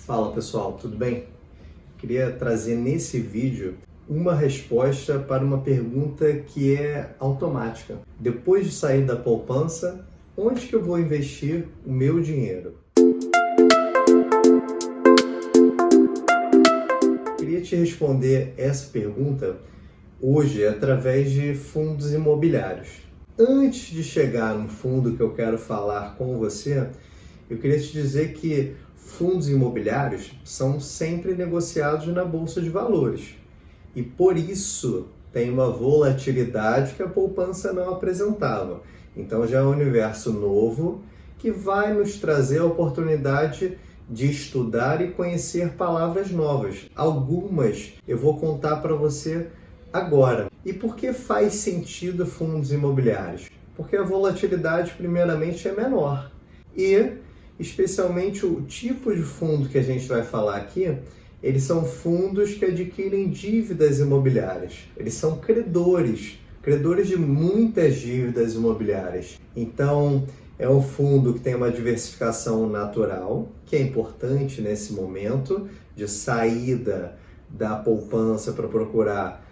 Fala pessoal, tudo bem? Queria trazer nesse vídeo uma resposta para uma pergunta que é automática. Depois de sair da poupança, onde que eu vou investir o meu dinheiro? Queria te responder essa pergunta hoje através de fundos imobiliários. Antes de chegar no fundo que eu quero falar com você, eu queria te dizer que fundos imobiliários são sempre negociados na Bolsa de Valores e por isso tem uma volatilidade que a poupança não apresentava. Então já é um universo novo que vai nos trazer a oportunidade de estudar e conhecer palavras novas. Algumas eu vou contar para você agora. E por que faz sentido fundos imobiliários? Porque a volatilidade primeiramente é menor e especialmente o tipo de fundo que a gente vai falar aqui, eles são fundos que adquirem dívidas imobiliárias. Eles são credores de muitas dívidas imobiliárias. Então, é um fundo que tem uma diversificação natural, que é importante nesse momento de saída da poupança para procurar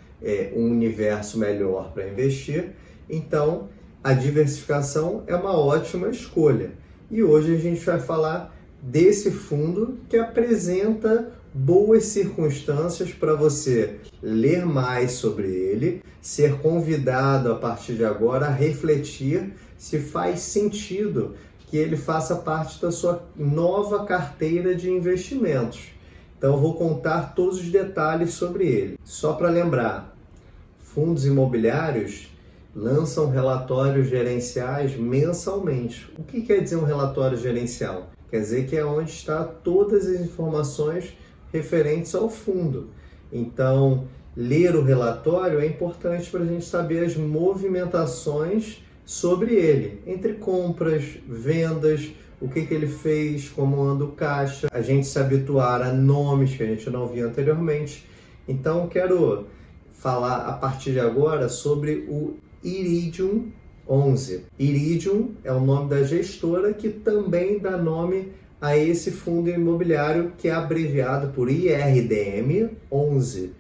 um universo melhor para investir. Então, a diversificação é uma ótima escolha. E hoje a gente vai falar desse fundo que apresenta boas circunstâncias para você ler mais sobre ele, ser convidado a partir de agora a refletir se faz sentido que ele faça parte da sua nova carteira de investimentos. Então eu vou contar todos os detalhes sobre ele. Só para lembrar, fundos imobiliários lançam relatórios gerenciais mensalmente. O que quer dizer um relatório gerencial? Quer dizer que é onde está todas as informações referentes ao fundo. Então, ler o relatório é importante para a gente saber as movimentações sobre ele, entre compras, vendas, o que ele fez, como anda o caixa, a gente se habituar a nomes que a gente não via anteriormente. Então, quero falar a partir de agora sobre o Iridium 11. Iridium é o nome da gestora que também dá nome a esse fundo imobiliário que é abreviado por IRDM 11.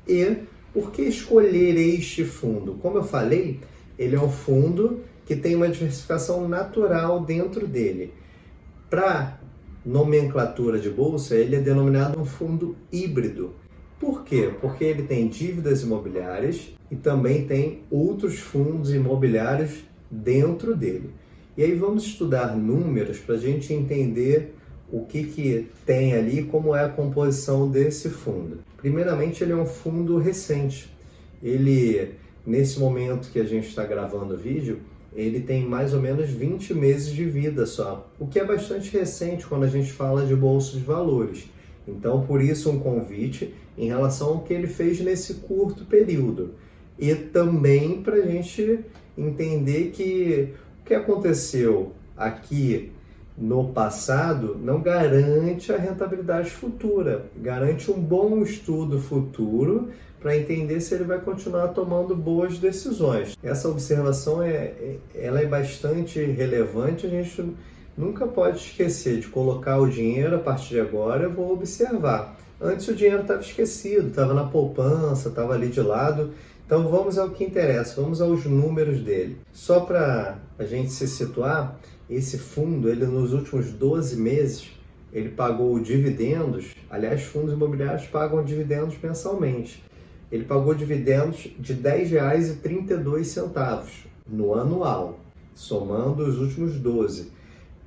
E por que escolher este fundo? Como eu falei, ele é um fundo que tem uma diversificação natural dentro dele. Para nomenclatura de bolsa, ele é denominado um fundo híbrido. Por quê? Porque ele tem dívidas imobiliárias e também tem outros fundos imobiliários dentro dele. E aí vamos estudar números para a gente entender o que tem ali, como é a composição desse fundo. Primeiramente, ele é um fundo recente. Ele, nesse momento que a gente está gravando o vídeo, ele tem mais ou menos 20 meses de vida só, o que é bastante recente quando a gente fala de bolsa de valores. Então, por isso, um convite em relação ao que ele fez nesse curto período. E também para a gente entender que o que aconteceu aqui no passado não garante a rentabilidade futura, garante um bom estudo futuro para entender se ele vai continuar tomando boas decisões. Essa observação ela é bastante relevante, a gente nunca pode esquecer de colocar o dinheiro a partir de agora. Eu vou observar. Antes o dinheiro estava esquecido, estava na poupança, estava ali de lado. Então vamos ao que interessa, vamos aos números dele. Só para a gente se situar, esse fundo, ele nos últimos 12 meses, ele pagou dividendos. Aliás, fundos imobiliários pagam dividendos mensalmente. Ele pagou dividendos de R$ 10,32 no anual, somando os últimos 12.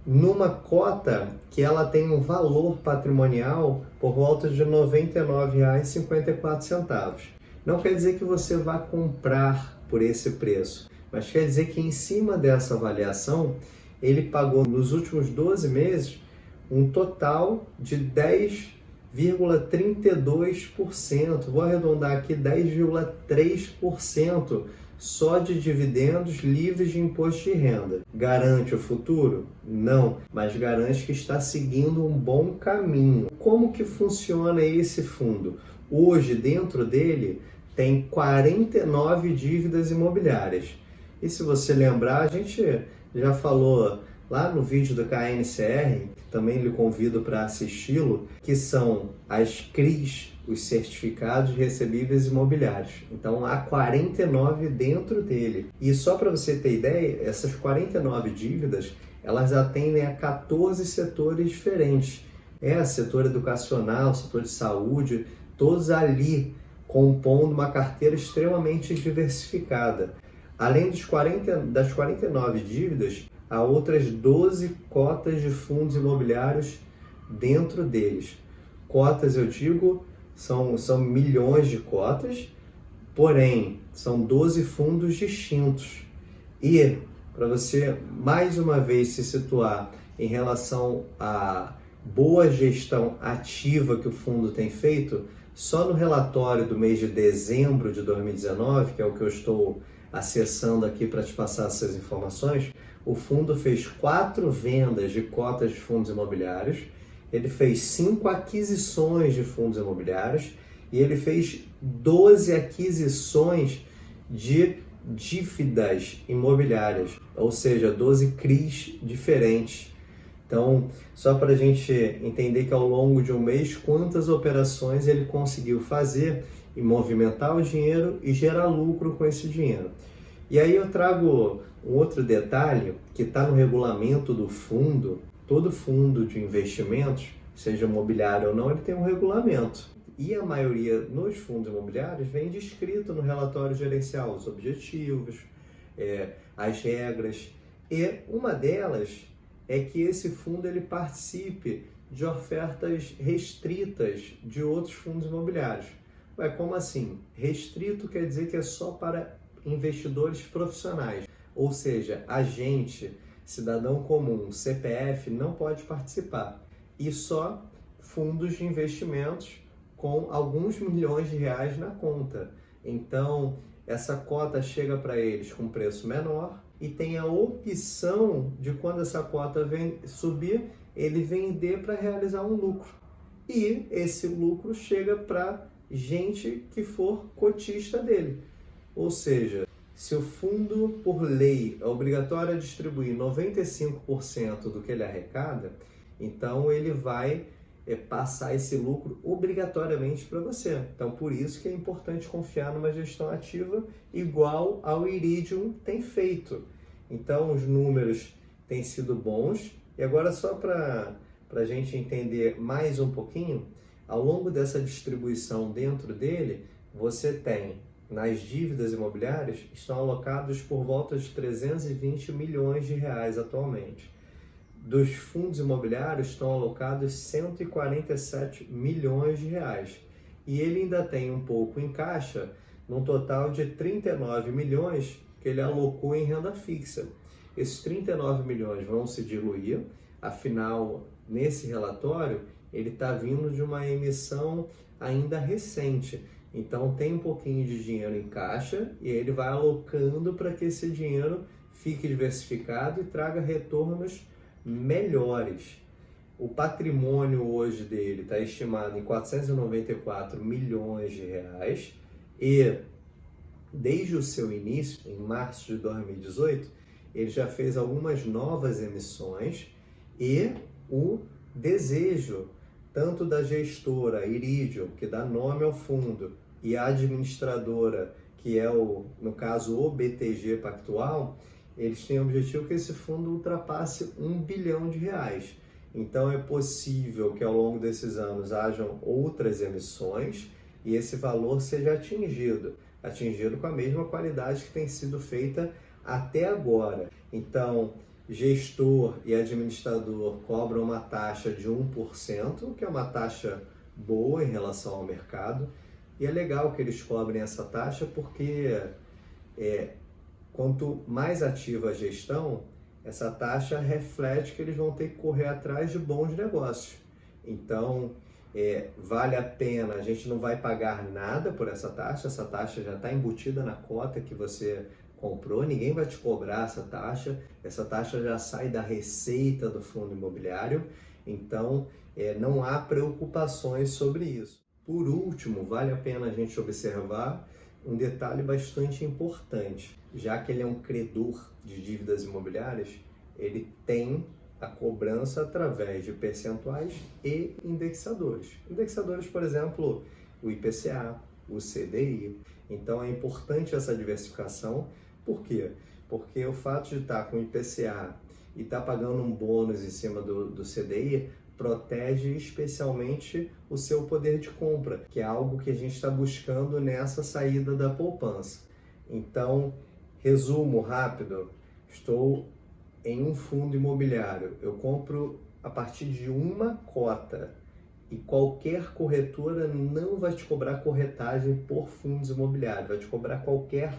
Numa cota que ela tem um valor patrimonial por volta de R$ 99,54. Não quer dizer que você vá comprar por esse preço, mas quer dizer que em cima dessa avaliação, ele pagou nos últimos 12 meses um total de 10,32%, vou arredondar aqui, 10,3%, só de dividendos livres de imposto de renda. Garante o futuro? Não, mas garante que está seguindo um bom caminho. Como que funciona esse fundo? Hoje, dentro dele, tem 49 dívidas imobiliárias. E se você lembrar, a gente já falou lá no vídeo do KNCR, que também lhe convido para assisti-lo, que são as CRIs, os certificados recebíveis imobiliários. Então há 49 dentro dele. E só para você ter ideia, essas 49 dívidas, elas atendem a 14 setores diferentes. Setor educacional, setor de saúde, todos ali compondo uma carteira extremamente diversificada. Além das 49 dívidas, há outras 12 cotas de fundos imobiliários dentro deles. Cotas, eu digo, são milhões de cotas, porém, são 12 fundos distintos. E, para você, mais uma vez, se situar em relação à boa gestão ativa que o fundo tem feito, só no relatório do mês de dezembro de 2019, que é o que eu estou acessando aqui para te passar essas informações, o fundo fez 4 vendas de cotas de fundos imobiliários, ele fez 5 aquisições de fundos imobiliários e ele fez 12 aquisições de dívidas imobiliárias, ou seja, 12 CRIs diferentes. Então, só para a gente entender que ao longo de um mês, quantas operações ele conseguiu fazer e movimentar o dinheiro e gerar lucro com esse dinheiro. E aí eu trago um outro detalhe que está no regulamento do fundo. Todo fundo de investimentos, seja imobiliário ou não, ele tem um regulamento. E a maioria nos fundos imobiliários vem descrito no relatório gerencial os objetivos, as regras. E uma delas é que esse fundo ele participe de ofertas restritas de outros fundos imobiliários. Ué, como assim? Restrito quer dizer que é só para investidores profissionais, ou seja, a gente, cidadão comum, CPF, não pode participar. E só fundos de investimentos com alguns milhões de reais na conta. Então, essa cota chega para eles com preço menor e tem a opção de, quando essa cota subir, ele vender para realizar um lucro. E esse lucro chega para gente que for cotista dele. Ou seja, se o fundo, por lei, é obrigatório distribuir 95% do que ele arrecada, então ele vai passar esse lucro obrigatoriamente para você. Então, por isso que é importante confiar numa gestão ativa igual ao Iridium tem feito. Então, os números têm sido bons. E agora, só para a gente entender mais um pouquinho, ao longo dessa distribuição dentro dele, você tem, nas dívidas imobiliárias, estão alocados por volta de 320 milhões de reais atualmente. Dos fundos imobiliários estão alocados 147 milhões de reais. E ele ainda tem um pouco em caixa, num total de 39 milhões que ele alocou em renda fixa. Esses 39 milhões vão se diluir, afinal, nesse relatório, ele está vindo de uma emissão ainda recente. Então, tem um pouquinho de dinheiro em caixa e ele vai alocando para que esse dinheiro fique diversificado e traga retornos melhores. O patrimônio hoje dele está estimado em 494 milhões de reais e, desde o seu início, em março de 2018, ele já fez algumas novas emissões e o desejo tanto da gestora Iridium, que dá nome ao fundo, e a administradora, que é, no caso, o BTG Pactual, eles têm o objetivo que esse fundo ultrapasse 1 bilhão de reais. Então é possível que ao longo desses anos hajam outras emissões e esse valor seja atingido com a mesma qualidade que tem sido feita até agora. Então, gestor e administrador cobram uma taxa de 1%, que é uma taxa boa em relação ao mercado. E é legal que eles cobrem essa taxa porque quanto mais ativa a gestão, essa taxa reflete que eles vão ter que correr atrás de bons negócios. Então, vale a pena, a gente não vai pagar nada por essa taxa já está embutida na cota que você comprou, ninguém vai te cobrar essa taxa já sai da receita do fundo imobiliário, então não há preocupações sobre isso. Por último, vale a pena a gente observar um detalhe bastante importante. Já que ele é um credor de dívidas imobiliárias, ele tem a cobrança através de percentuais e indexadores. Indexadores, por exemplo, o IPCA, o CDI. Então é importante essa diversificação. Por quê? Porque o fato de estar com o IPCA e estar pagando um bônus em cima do CDI protege especialmente o seu poder de compra, que é algo que a gente está buscando nessa saída da poupança. Então, resumo rápido, estou em um fundo imobiliário, eu compro a partir de uma cota e qualquer corretora não vai te cobrar corretagem por fundos imobiliários, vai te cobrar qualquer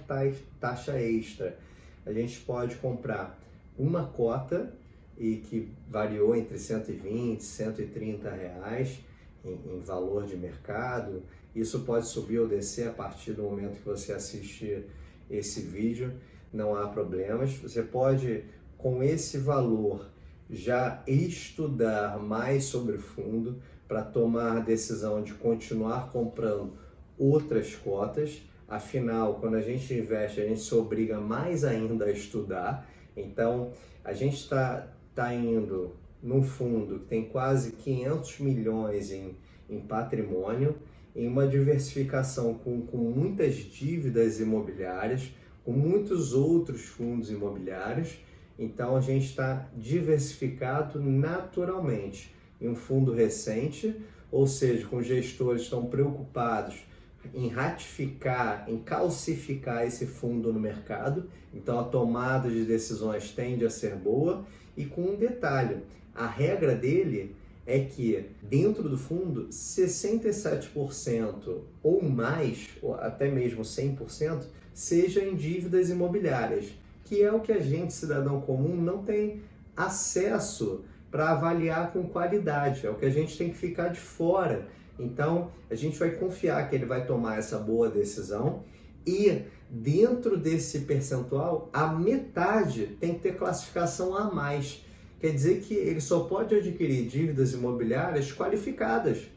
taxa extra. A gente pode comprar uma cota e que variou entre 120 e 130 reais em valor de mercado. Isso pode subir ou descer a partir do momento que você assiste esse vídeo, não há problemas. Você pode, com esse valor, já estudar mais sobre o fundo para tomar a decisão de continuar comprando outras cotas. Afinal, quando a gente investe, a gente se obriga mais ainda a estudar. Então, a gente está indo num fundo que tem quase 500 milhões em patrimônio, em uma diversificação com muitas dívidas imobiliárias, com muitos outros fundos imobiliários. Então, a gente está diversificado naturalmente em um fundo recente, ou seja, com gestores que estão preocupados em ratificar, em calcificar esse fundo no mercado. Então a tomada de decisões tende a ser boa e com um detalhe, a regra dele é que dentro do fundo 67% ou mais, ou até mesmo 100%, seja em dívidas imobiliárias, que é o que a gente, cidadão comum, não tem acesso para avaliar com qualidade, é o que a gente tem que ficar de fora. Então, a gente vai confiar que ele vai tomar essa boa decisão e dentro desse percentual, a metade tem que ter classificação a mais. Quer dizer que ele só pode adquirir dívidas imobiliárias qualificadas,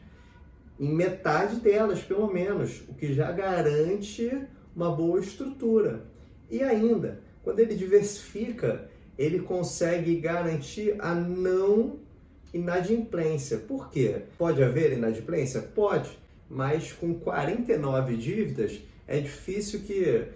em metade delas, pelo menos, o que já garante uma boa estrutura. E ainda, quando ele diversifica, ele consegue garantir a não inadimplência. Por quê? Pode haver inadimplência? Pode, mas com 49 dívidas é difícil que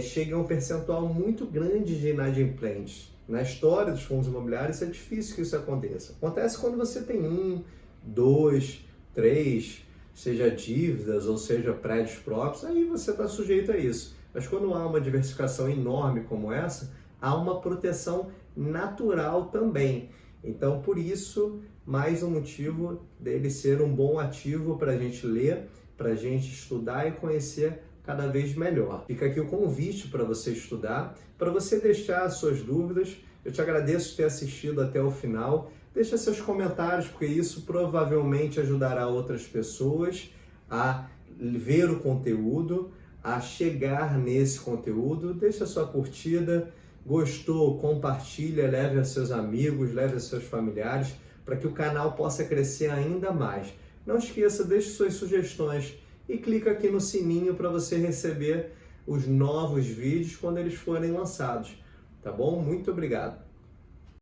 chegue a um percentual muito grande de inadimplentes. Na história dos fundos imobiliários é difícil que isso aconteça. Acontece quando você tem 1, 2, 3, seja dívidas ou seja prédios próprios, aí você está sujeito a isso. Mas quando há uma diversificação enorme como essa, há uma proteção natural também. Então, por isso, mais um motivo dele ser um bom ativo para a gente ler, para a gente estudar e conhecer cada vez melhor. Fica aqui o convite para você estudar, para você deixar as suas dúvidas. Eu te agradeço por ter assistido até o final. Deixa seus comentários, porque isso provavelmente ajudará outras pessoas a ver o conteúdo, a chegar nesse conteúdo. Deixa sua curtida. Gostou? Compartilha, leve a seus amigos, leve a seus familiares, para que o canal possa crescer ainda mais. Não esqueça, deixe suas sugestões e clica aqui no sininho para você receber os novos vídeos quando eles forem lançados. Tá bom? Muito obrigado!